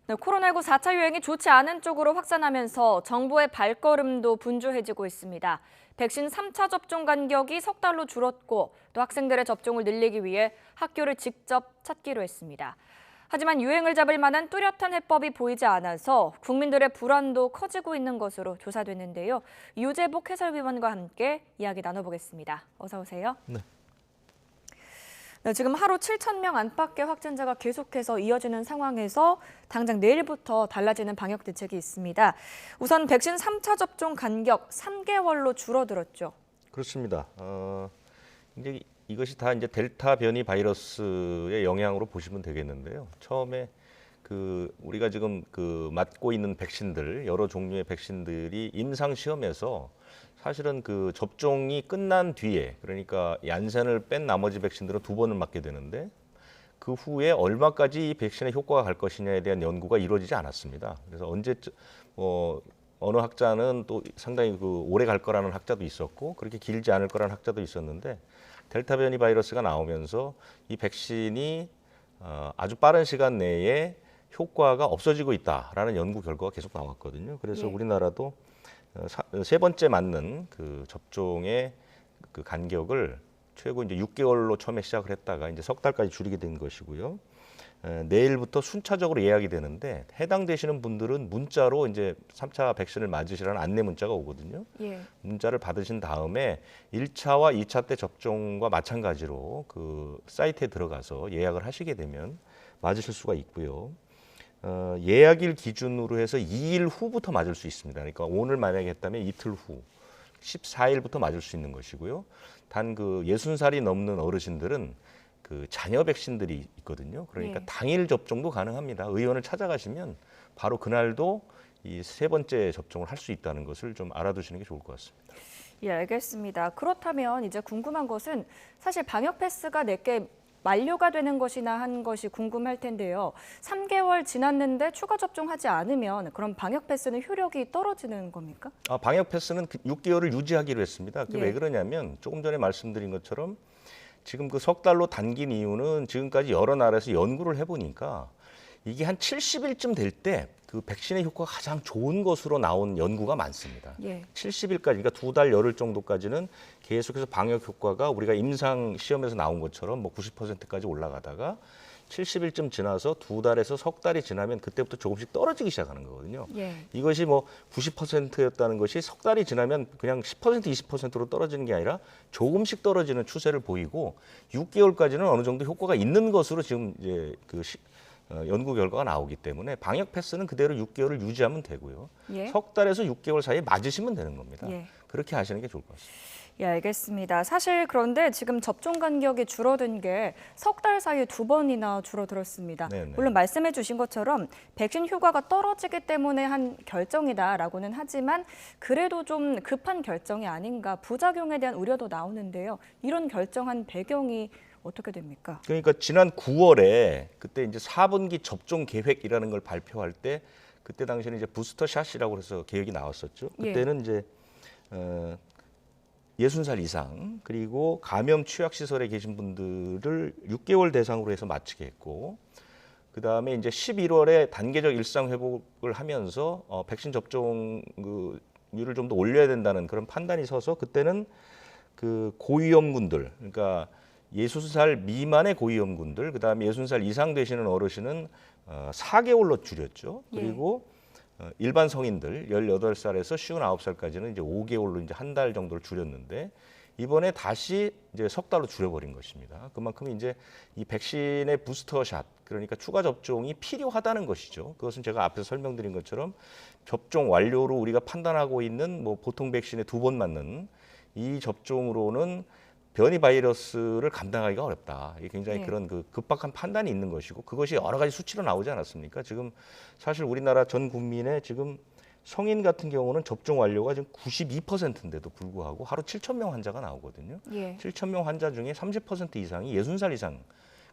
네, 코로나19 4차 유행이 좋지 않은 쪽으로 확산하면서 정부의 발걸음도 분주해지고 있습니다. 백신 3차 접종 간격이 석 달로 줄었고 또 학생들의 접종을 늘리기 위해 학교를 직접 찾기로 했습니다. 하지만 유행을 잡을 만한 뚜렷한 해법이 보이지 않아서 국민들의 불안도 커지고 있는 것으로 조사됐는데요. 유재복 해설위원과 함께 이야기 나눠보겠습니다. 어서 오세요. 네. 네, 지금 하루 7,000명 안팎의 확진자가 계속해서 이어지는 상황에서 당장 내일부터 달라지는 방역 대책이 있습니다. 우선 백신 3차 접종 간격 3개월로 줄어들었죠. 그렇습니다. 이제 이것이 다 이제 델타 변이 바이러스의 영향으로 보시면 되겠는데요. 처음에 우리가 지금 맞고 있는 백신들, 여러 종류의 백신들이 임상 시험에서 사실은 접종이 끝난 뒤에, 그러니까 얀센을 뺀 나머지 백신들은 2번을 맞게 되는데 그 후에 얼마까지 이 백신의 효과가 갈 것이냐에 대한 연구가 이루어지지 않았습니다. 그래서 어느 학자는 또 상당히 오래 갈 거라는 학자도 있었고 그렇게 길지 않을 거라는 학자도 있었는데 델타 변이 바이러스가 나오면서 이 백신이 아주 빠른 시간 내에 효과가 없어지고 있다라는 연구 결과가 계속 나왔거든요. 그래서 우리나라도 3번째 맞는 접종의 간격을 최고 이제 6개월로 처음에 시작을 했다가 이제 석 달까지 줄이게 된 것이고요. 내일부터 순차적으로 예약이 되는데 해당되시는 분들은 문자로 이제 3차 백신을 맞으시라는 안내 문자가 오거든요. 문자를 받으신 다음에 1차와 2차 때 접종과 마찬가지로 사이트에 들어가서 예약을 하시게 되면 맞으실 수가 있고요. 예약일 기준으로 해서 2일 후부터 맞을 수 있습니다. 그러니까 오늘 만약에 했다면 이틀 후 14일부터 맞을 수 있는 것이고요. 단 60살이 넘는 어르신들은 자녀 백신들이 있거든요. 그러니까 당일 접종도 가능합니다. 의원을 찾아가시면 바로 그날도 이 3번째 접종을 할 수 있다는 것을 좀 알아두시는 게 좋을 것 같습니다. 예, 알겠습니다. 그렇다면 이제 궁금한 것은 사실 방역 패스가 내게 만료가 되는 것이나 한 것이 궁금할 텐데요. 3개월 지났는데 추가 접종하지 않으면 그럼 방역 패스는 효력이 떨어지는 겁니까? 방역 패스는 6개월을 유지하기로 했습니다. 왜 그러냐면 조금 전에 말씀드린 것처럼 지금 석 달로 당긴 이유는 지금까지 여러 나라에서 연구를 해보니까 이게 한 70일쯤 될 때 백신의 효과가 가장 좋은 것으로 나온 연구가 많습니다. 70일까지, 그러니까 2달 열흘 정도까지는 계속해서 방역 효과가 우리가 임상 시험에서 나온 것처럼 90%까지 올라가다가 70일쯤 지나서 2달에서 석 달이 지나면 그때부터 조금씩 떨어지기 시작하는 거거든요. 이것이 90%였다는 것이 석 달이 지나면 그냥 10%, 20%로 떨어지는 게 아니라 조금씩 떨어지는 추세를 보이고 6개월까지는 어느 정도 효과가 있는 것으로 지금 이제 연구 결과가 나오기 때문에 방역 패스는 그대로 6개월을 유지하면 되고요. 석 달에서 6개월 사이에 맞으시면 되는 겁니다. 그렇게 하시는 게 좋을 것 같습니다. 예, 알겠습니다. 사실 그런데 지금 접종 간격이 줄어든 게 석 달 사이에 2번이나 줄어들었습니다. 물론 말씀해 주신 것처럼 백신 효과가 떨어지기 때문에 한 결정이다라고는 하지만 그래도 좀 급한 결정이 아닌가 부작용에 대한 우려도 나오는데요. 이런 결정한 배경이 어떻게 됩니까? 그러니까 지난 9월에 그때 이제 4분기 접종 계획이라는 걸 발표할 때 그때 당시에는 이제 부스터 샷이라고 해서 계획이 나왔었죠. 그때는 이제 60살 이상 그리고 감염 취약 시설에 계신 분들을 6개월 대상으로 해서 맞추게 했고 그다음에 이제 11월에 단계적 일상 회복을 하면서 백신 접종률을 좀 더 올려야 된다는 그런 판단이 서서 그때는 고위험군들 그러니까 60살 미만의 고위험군들 그다음에 60살 이상 되시는 어르신은 4개월로 줄였죠. 그리고 일반 성인들 18살에서 59살까지는 이제 5개월로 이제 한 달 정도를 줄였는데 이번에 다시 이제 석 달로 줄여버린 것입니다. 그만큼 이제 이 백신의 부스터샷 그러니까 추가 접종이 필요하다는 것이죠. 그것은 제가 앞에서 설명드린 것처럼 접종 완료로 우리가 판단하고 있는 보통 백신에 2번 맞는 이 접종으로는 변이 바이러스를 감당하기가 어렵다. 이게 굉장히 그런 급박한 판단이 있는 것이고 그것이 여러 가지 수치로 나오지 않았습니까? 지금 사실 우리나라 전 국민의 지금 성인 같은 경우는 접종 완료가 지금 92%인데도 불구하고 하루 7,000명 환자가 나오거든요. 7,000명 환자 중에 30% 이상이 60살 이상.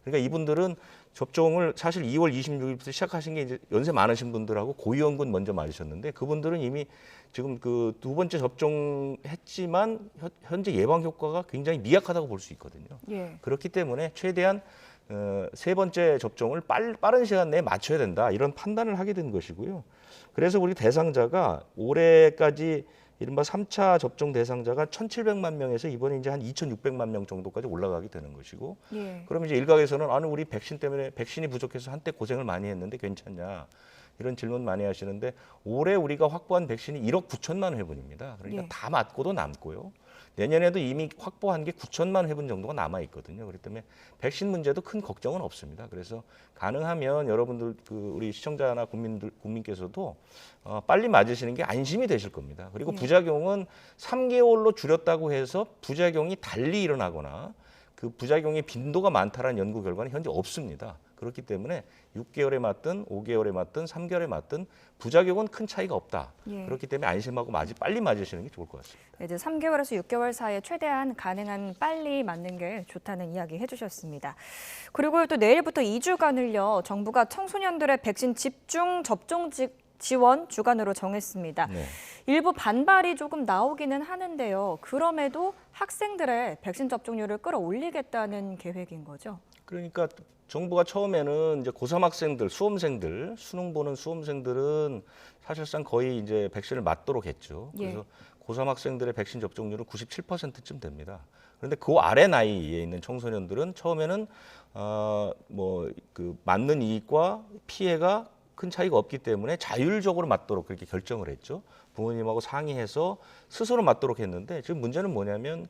그러니까 이분들은 접종을 사실 2월 26일부터 시작하신 게 이제 연세 많으신 분들하고 고위험군 먼저 맞으셨는데 그분들은 이미 지금 2번째 접종했지만 현재 예방 효과가 굉장히 미약하다고 볼 수 있거든요. 그렇기 때문에 최대한 세 번째 접종을 빠른 시간 내에 맞춰야 된다 이런 판단을 하게 된 것이고요. 그래서 우리 대상자가 올해까지 이른바 3차 접종 대상자가 1,700만 명에서 이번에 이제 한 2,600만 명 정도까지 올라가게 되는 것이고, 예. 그럼 이제 일각에서는 아니 우리 백신 때문에 백신이 부족해서 한때 고생을 많이 했는데 괜찮냐 이런 질문 많이 하시는데 올해 우리가 확보한 백신이 1억 9천만 회분입니다. 그러니까 예. 다 맞고도 남고요. 내년에도 이미 확보한 게 9천만 회분 정도가 남아 있거든요. 그렇기 때문에 백신 문제도 큰 걱정은 없습니다. 그래서 가능하면 여러분들 우리 시청자나 국민께서도 빨리 맞으시는 게 안심이 되실 겁니다. 그리고 예. 부작용은 3개월로 줄였다고 해서 부작용이 달리 일어나거나 그 부작용의 빈도가 많다라는 연구 결과는 현재 없습니다. 그렇기 때문에 6개월에 맞든 5개월에 맞든 3개월에 맞든 부작용은 큰 차이가 없다. 예. 그렇기 때문에 안심하고 빨리 맞으시는 게 좋을 것 같습니다. 이제 3개월에서 6개월 사이에 최대한 가능한 빨리 맞는 게 좋다는 이야기 해주셨습니다. 그리고 또 내일부터 2주간을요, 정부가 청소년들의 백신 집중 접종 지원 주간으로 정했습니다. 네. 일부 반발이 조금 나오기는 하는데요. 그럼에도 학생들의 백신 접종률을 끌어올리겠다는 계획인 거죠. 그러니까 정부가 처음에는 이제 고3 학생들, 수험생들, 수능 보는 수험생들은 사실상 거의 이제 백신을 맞도록 했죠. 그래서 고3 학생들의 백신 접종률은 97%쯤 됩니다. 그런데 그 아래 나이에 있는 청소년들은 처음에는 맞는 이익과 피해가 큰 차이가 없기 때문에 자율적으로 맞도록 그렇게 결정을 했죠. 부모님하고 상의해서 스스로 맞도록 했는데 지금 문제는 뭐냐면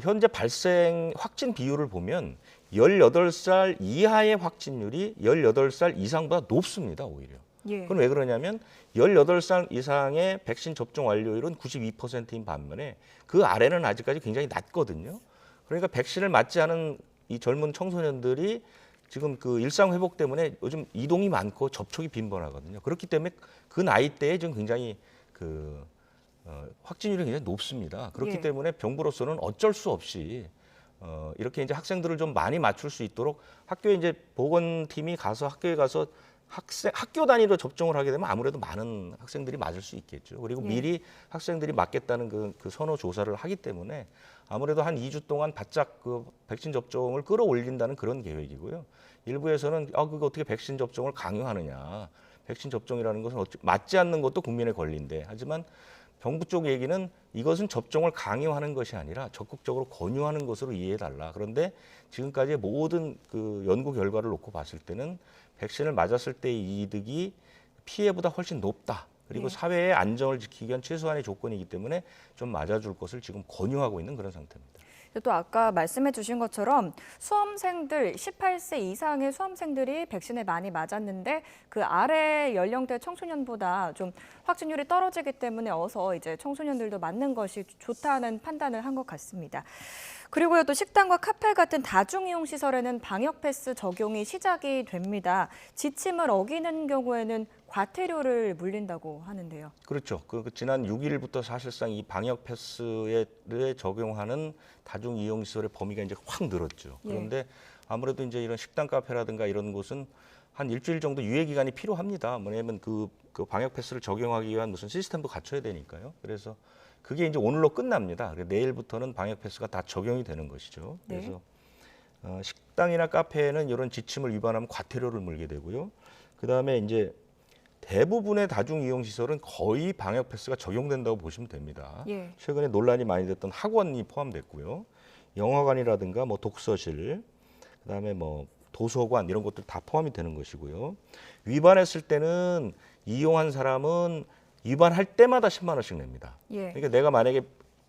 현재 발생 확진 비율을 보면 18살 이하의 확진율이 18살 이상보다 높습니다, 오히려. 예. 그건 왜 그러냐면 18살 이상의 백신 접종 완료율은 92%인 반면에 그 아래는 아직까지 굉장히 낮거든요. 그러니까 백신을 맞지 않은 이 젊은 청소년들이 지금 그 일상 회복 때문에 요즘 이동이 많고 접촉이 빈번하거든요. 그렇기 때문에 그 나이대에 지금 굉장히 확진율이 굉장히 높습니다. 그렇기 예. 때문에 정부로서는 어쩔 수 없이 이렇게 이제 학생들을 좀 많이 맞출 수 있도록 학교에 이제 보건팀이 가서 학교에 가서 학교 단위로 접종을 하게 되면 아무래도 많은 학생들이 맞을 수 있겠죠. 그리고 예. 미리 학생들이 맞겠다는 그 선호 조사를 하기 때문에 아무래도 한 2주 동안 바짝 그 백신 접종을 끌어올린다는 그런 계획이고요. 일부에서는 그거 어떻게 백신 접종을 강요하느냐. 백신 접종이라는 것은 맞지 않는 것도 국민의 권리인데, 하지만 정부 쪽 얘기는 이것은 접종을 강요하는 것이 아니라 적극적으로 권유하는 것으로 이해해달라. 그런데 지금까지의 모든 그 연구 결과를 놓고 봤을 때는 백신을 맞았을 때의 이득이 피해보다 훨씬 높다. 그리고 예. 사회의 안정을 지키기 위한 최소한의 조건이기 때문에 좀 맞아줄 것을 지금 권유하고 있는 그런 상태입니다. 또 아까 말씀해 주신 것처럼 수험생들, 18세 이상의 수험생들이 백신을 많이 맞았는데 그 아래 연령대 청소년보다 좀 확진율이 떨어지기 때문에 어서 이제 청소년들도 맞는 것이 좋다는 판단을 한 것 같습니다. 그리고요, 또 식당과 카페 같은 다중이용 시설에는 방역 패스 적용이 시작이 됩니다. 지침을 어기는 경우에는 과태료를 물린다고 하는데요. 그렇죠. 지난 6일부터 사실상 이 방역 패스에 적용하는 다중 이용 시설의 범위가 이제 확 늘었죠. 그런데 아무래도 이제 이런 식당, 카페라든가 이런 곳은 한 일주일 정도 유예 기간이 필요합니다. 뭐냐면 그 방역 패스를 적용하기 위한 무슨 시스템도 갖춰야 되니까요. 그래서 그게 이제 오늘로 끝납니다. 내일부터는 방역 패스가 다 적용이 되는 것이죠. 네. 그래서 식당이나 카페에는 이런 지침을 위반하면 과태료를 물게 되고요. 그다음에 이제 대부분의 다중 이용 시설은 거의 방역 패스가 적용된다고 보시면 됩니다. 예. 최근에 논란이 많이 됐던 학원이 포함됐고요. 영화관이라든가 뭐 독서실, 그다음에 뭐 도서관 이런 것들 다 포함이 되는 것이고요. 위반했을 때는 이용한 사람은 위반할 때마다 10만 원씩 냅니다. 예. 그러니까 내가 만약에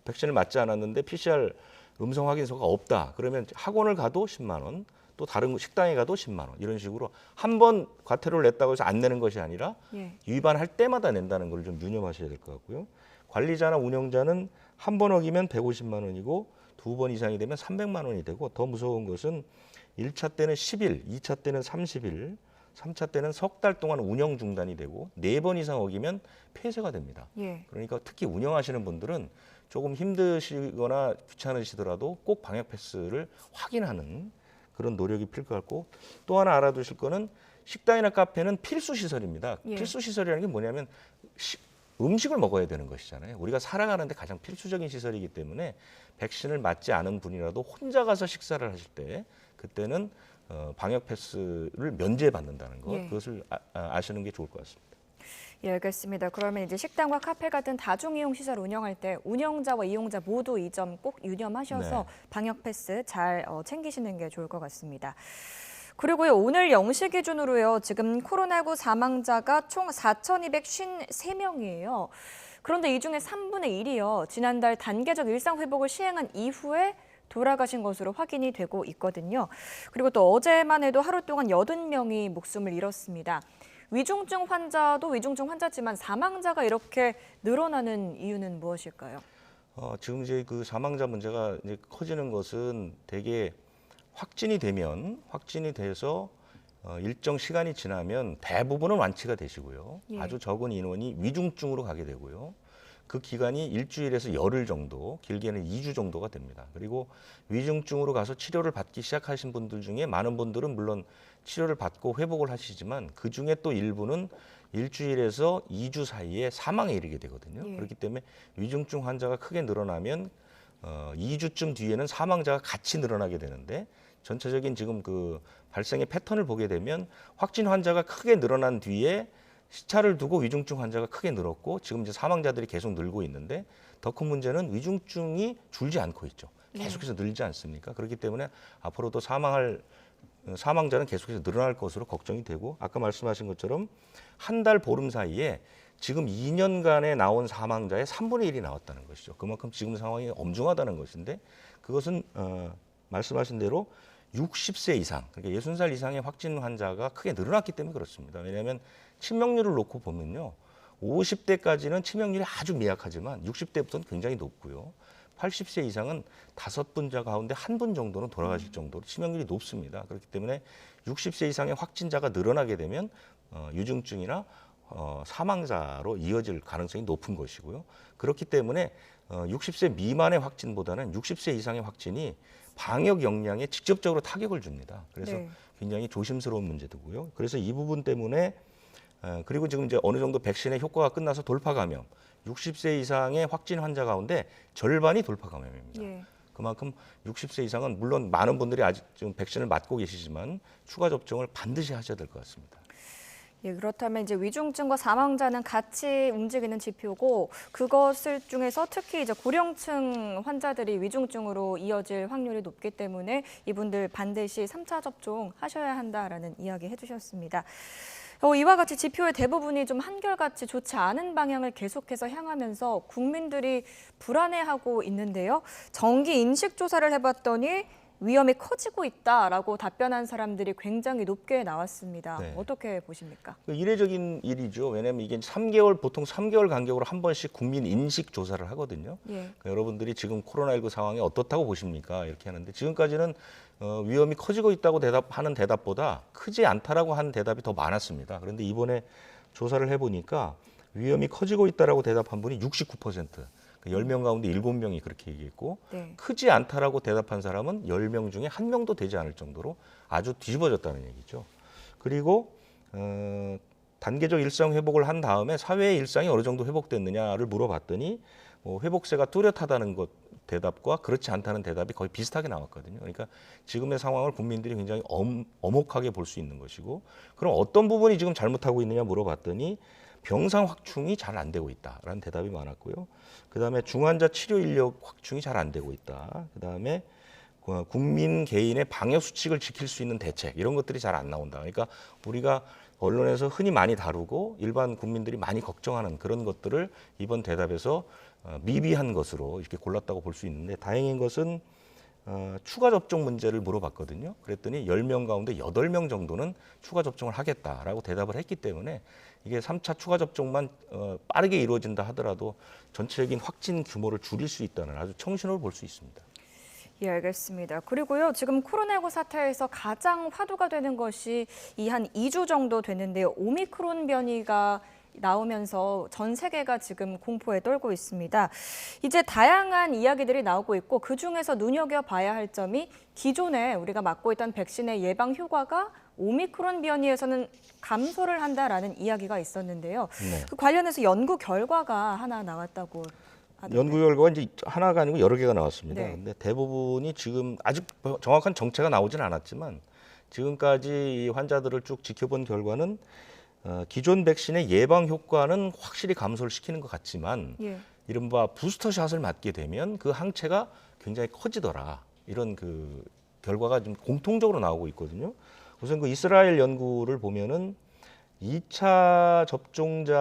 백신을 맞지 않았는데 PCR 음성 확인서가 없다. 그러면 학원을 가도 10만 원, 또 다른 식당에 가도 10만 원 이런 식으로 한 번 과태료를 냈다고 해서 안 내는 것이 아니라 예. 위반할 때마다 낸다는 걸 좀 유념하셔야 될 것 같고요. 관리자나 운영자는 한 번 어기면 150만 원이고 2번 이상이 되면 300만 원이 되고, 더 무서운 것은 1차 때는 10일, 2차 때는 30일, 3차 때는 석 달 동안 운영 중단이 되고 4번 이상 어기면 폐쇄가 됩니다. 예. 그러니까 특히 운영하시는 분들은 조금 힘드시거나 귀찮으시더라도 꼭 방역 패스를 확인하는 그런 노력이 필요할 것 같고, 또 하나 알아두실 거는 식당이나 카페는 필수 시설입니다. 예. 필수 시설이라는 게 뭐냐면 음식을 먹어야 되는 것이잖아요. 우리가 살아가는데 가장 필수적인 시설이기 때문에 백신을 맞지 않은 분이라도 혼자 가서 식사를 하실 때 그때는 방역 패스를 면제받는다는 것, 예. 그것을 아시는 게 좋을 것 같습니다. 예, 알겠습니다. 그러면 이제 식당과 카페 같은 다중이용 시설 운영할 때 운영자와 이용자 모두 이 점 꼭 유념하셔서 네. 방역 패스 잘 챙기시는 게 좋을 것 같습니다. 그리고요, 오늘 0시 기준으로요, 지금 코로나19 사망자가 총 4,253명이에요. 그런데 이 중에 3분의 1이요, 지난달 단계적 일상 회복을 시행한 이후에 돌아가신 것으로 확인이 되고 있거든요. 그리고 또 어제만 해도 하루 동안 80명이 목숨을 잃었습니다. 위중증 환자도 위중증 환자지만 사망자가 이렇게 늘어나는 이유는 무엇일까요? 지금 이제 그 사망자 문제가 이제 커지는 것은 대개 확진이 돼서 일정 시간이 지나면 대부분은 완치가 되시고요. 예. 아주 적은 인원이 위중증으로 가게 되고요. 그 기간이 일주일에서 열흘 정도, 길게는 2주 정도가 됩니다. 그리고 위중증으로 가서 치료를 받기 시작하신 분들 중에 많은 분들은 물론 치료를 받고 회복을 하시지만 그 중에 또 일부는 일주일에서 2주 사이에 사망에 이르게 되거든요. 예. 그렇기 때문에 위중증 환자가 크게 늘어나면 2주쯤 뒤에는 사망자가 같이 늘어나게 되는데, 전체적인 지금 그 발생의 패턴을 보게 되면 확진 환자가 크게 늘어난 뒤에 시차를 두고 위중증 환자가 크게 늘었고, 지금 이제 사망자들이 계속 늘고 있는데, 더 큰 문제는 위중증이 줄지 않고 있죠. 계속해서 늘지 않습니까? 그렇기 때문에 앞으로도 사망자는 계속해서 늘어날 것으로 걱정이 되고, 아까 말씀하신 것처럼 한 달 보름 사이에 지금 2년간에 나온 사망자의 3분의 1이 나왔다는 것이죠. 그만큼 지금 상황이 엄중하다는 것인데, 그것은 말씀하신 대로 60세 이상, 그러니까 60살 이상의 확진 환자가 크게 늘어났기 때문에 그렇습니다. 왜냐하면 치명률을 놓고 보면요, 50대까지는 치명률이 아주 미약하지만 60대부터는 굉장히 높고요. 80세 이상은 5분자 가운데 1분 정도는 돌아가실 정도로 치명률이 높습니다. 그렇기 때문에 60세 이상의 확진자가 늘어나게 되면 유중증이나 사망자로 이어질 가능성이 높은 것이고요. 그렇기 때문에 60세 미만의 확진보다는 60세 이상의 확진이 방역 역량에 직접적으로 타격을 줍니다. 그래서 네. 굉장히 조심스러운 문제도고요. 그래서 이 부분 때문에 그리고 지금 이제 어느 정도 백신의 효과가 끝나서 돌파 감염, 60세 이상의 확진 환자 가운데 절반이 돌파 감염입니다. 예. 그만큼 60세 이상은 물론 많은 분들이 아직 지금 백신을 맞고 계시지만 추가 접종을 반드시 하셔야 될 것 같습니다. 예, 그렇다면 이제 위중증과 사망자는 같이 움직이는 지표고, 그것을 중에서 특히 이제 고령층 환자들이 위중증으로 이어질 확률이 높기 때문에 이분들 반드시 3차 접종 하셔야 한다라는 이야기 해주셨습니다. 이와 같이 지표의 대부분이 좀 한결같이 좋지 않은 방향을 계속해서 향하면서 국민들이 불안해하고 있는데요. 정기 인식 조사를 해봤더니 위험이 커지고 있다라고 답변한 사람들이 굉장히 높게 나왔습니다. 네. 어떻게 보십니까? 이례적인 일이죠. 왜냐하면 이게 보통 3개월 간격으로 한 번씩 국민 인식 조사를 하거든요. 예. 그러니까 여러분들이 지금 코로나19 상황이 어떻다고 보십니까? 이렇게 하는데, 지금까지는 위험이 커지고 있다고 대답하는 대답보다 크지 않다라고 하는 대답이 더 많았습니다. 그런데 이번에 조사를 해보니까 위험이 커지고 있다라고 대답한 분이 69%. 10명 가운데 7명이 그렇게 얘기했고, 네. 크지 않다라고 대답한 사람은 10명 중에 1명도 되지 않을 정도로 아주 뒤집어졌다는 얘기죠. 그리고 단계적 일상 회복을 한 다음에 사회의 일상이 어느 정도 회복됐느냐를 물어봤더니 회복세가 뚜렷하다는 것 대답과 그렇지 않다는 대답이 거의 비슷하게 나왔거든요. 그러니까 지금의 상황을 국민들이 굉장히 엄혹하게 볼 수 있는 것이고, 그럼 어떤 부분이 지금 잘못하고 있느냐 물어봤더니 병상 확충이 잘 안 되고 있다라는 대답이 많았고요. 그다음에 중환자 치료 인력 확충이 잘 안 되고 있다. 그다음에 국민 개인의 방역 수칙을 지킬 수 있는 대책, 이런 것들이 잘 안 나온다. 그러니까 우리가 언론에서 흔히 많이 다루고 일반 국민들이 많이 걱정하는 그런 것들을 이번 대답에서 미비한 것으로 이렇게 골랐다고 볼 수 있는데, 다행인 것은 추가 접종 문제를 물어봤거든요. 그랬더니 10명 가운데 8명 정도는 추가 접종을 하겠다라고 대답을 했기 때문에 이게 3차 추가 접종만 빠르게 이루어진다 하더라도 전체적인 확진 규모를 줄일 수 있다는 아주 청신호를 볼 수 있습니다. 예, 알겠습니다. 그리고요, 지금 코로나19 사태에서 가장 화두가 되는 것이 이 한 2주 정도 됐는데요. 오미크론 변이가 나오면서 전 세계가 지금 공포에 떨고 있습니다. 이제 다양한 이야기들이 나오고 있고, 그중에서 눈여겨봐야 할 점이 기존에 우리가 맞고 있던 백신의 예방 효과가 오미크론 변이에서는 감소를 한다라는 이야기가 있었는데요. 네. 그 관련해서 연구 결과가 하나 나왔다고 하던데. 연구 결과가 이제 하나가 아니고 여러 개가 나왔습니다. 네. 근데 대부분이 지금 아직 정확한 정체가 나오지는 않았지만 지금까지 이 환자들을 쭉 지켜본 결과는 기존 백신의 예방 효과는 확실히 감소를 시키는 것 같지만 예. 이른바 부스터샷을 맞게 되면 그 항체가 굉장히 커지더라. 이런 그 결과가 좀 공통적으로 나오고 있거든요. 우선 그 이스라엘 연구를 보면은 2차 접종자,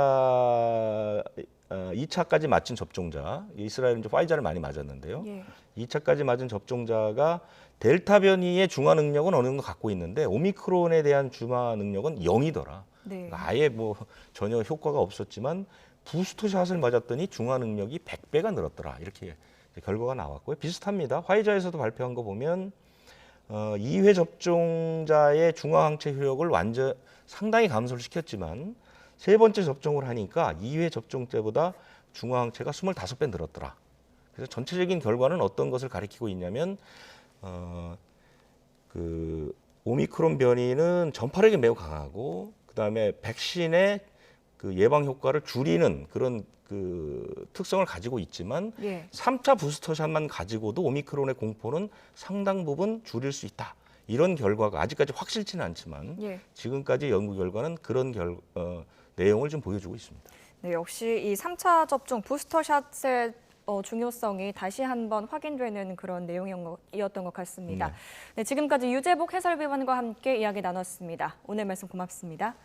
2차까지 맞힌 접종자, 이스라엘은 이제 파이자를 많이 맞았는데요. 예. 2차까지 맞은 접종자가 델타 변이의 중화 능력은 어느 정도 갖고 있는데 오미크론에 대한 중화 능력은 0이더라. 네. 그러니까 아예 뭐 전혀 효과가 없었지만 부스터샷을 맞았더니 중화 능력이 100배가 늘었더라. 이렇게 결과가 나왔고요. 비슷합니다. 화이자에서도 발표한 거 보면 2회 접종자의 중화 항체 효력을 상당히 감소를 시켰지만 세 번째 접종을 하니까 2회 접종 때보다 중화 항체가 25배 늘었더라. 그래서 전체적인 결과는 어떤 것을 가리키고 있냐면 그 오미크론 변이는 전파력이 매우 강하고 그다음에 백신의 그 예방 효과를 줄이는 그런 그 특성을 가지고 있지만 예. 3차 부스터샷만 가지고도 오미크론의 공포는 상당 부분 줄일 수 있다. 이런 결과가 아직까지 확실치는 않지만 예. 지금까지 연구 결과는 그런 내용을 좀 보여주고 있습니다. 네, 역시 이 3차 접종 부스터샷의 중요성이 다시 한번 확인되는 그런 내용이었던 것 같습니다. 네, 지금까지 유재복 해설위원과 함께 이야기 나눴습니다. 오늘 말씀 고맙습니다.